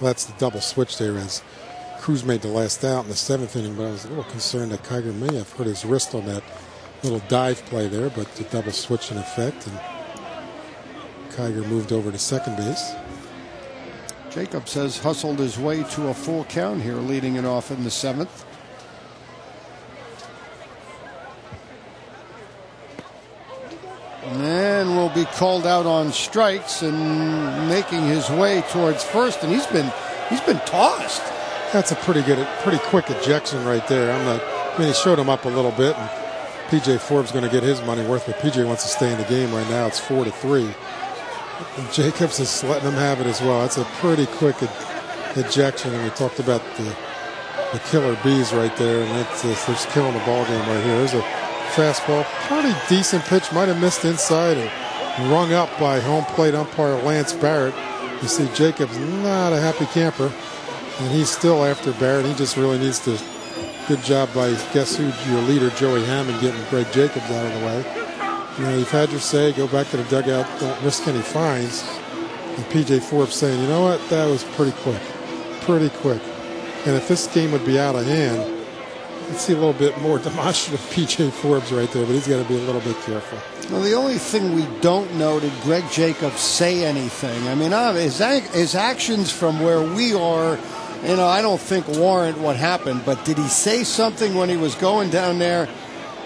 that's the double switch there as Cruz made the last out in the 7th inning, but I was a little concerned that Kiger may have hurt his wrist on that little dive play there, but the double switch in effect, and Kiger moved over to second base. Jacobs has hustled his way to a full count here, leading it off in the 7th. And will be called out on strikes and making his way towards first, and he's been tossed. That's a pretty quick ejection right there. I mean, he showed him up a little bit, and P.J. Forbes going to get his money worth, but P.J. wants to stay in the game right now. It's 4-3. And Jacobs is letting him have it as well. That's a pretty quick ejection, and we talked about the killer bees right there, and it's just killing the ball game right here. There's a fastball, pretty decent pitch, might have missed inside and rung up by home plate umpire Lance Barrett. You see Jacobs not a happy camper, and he's still after Barrett. He just really needs to, good job by, guess who, your leader, Joey Hammond, getting Greg Jacobs out of the way. You know, you've had your say, go back to the dugout, don't risk any fines. And P.J. Forbes saying, you know what, that was pretty quick. And if this game would be out of hand, you'd see a little bit more demonstrative P.J. Forbes right there, but he's got to be a little bit careful. Well, the only thing we don't know, did Greg Jacobs say anything? I mean, his actions from where we are, you know, I don't think warrant what happened, but did he say something when he was going down there?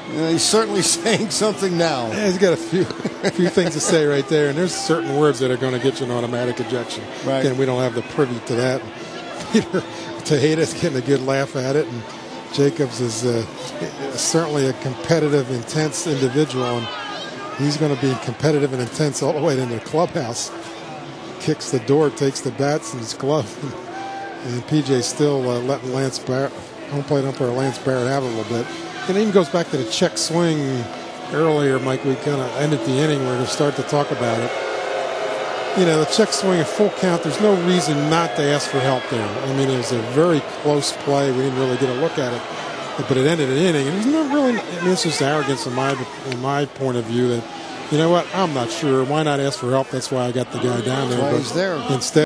You know, he's certainly saying something now. Yeah, he's got a few things to say right there, and there's certain words that are going to get you an automatic ejection. Right. Again, we don't have the privy to that. Peter Tejeda's getting a good laugh at it, and Jacobs is certainly a competitive, intense individual, and he's going to be competitive and intense all the way into the clubhouse. Kicks the door, takes the bats and his glove, and PJ still letting Lance Barrett, home plate umpire Lance Barrett, have it a little bit. And it even goes back to the check swing earlier, Mike. We kind of ended the inning. We're going to start to talk about it. You know, the check swing, a full count, there's no reason not to ask for help there. I mean, it was a very close play. We didn't really get a look at it, but it ended an inning. And there's no really, I mean, it's just arrogance in my point of view that, you know what, I'm not sure. Why not ask for help? That's why I got the guy down there. That's why he's there. Instead,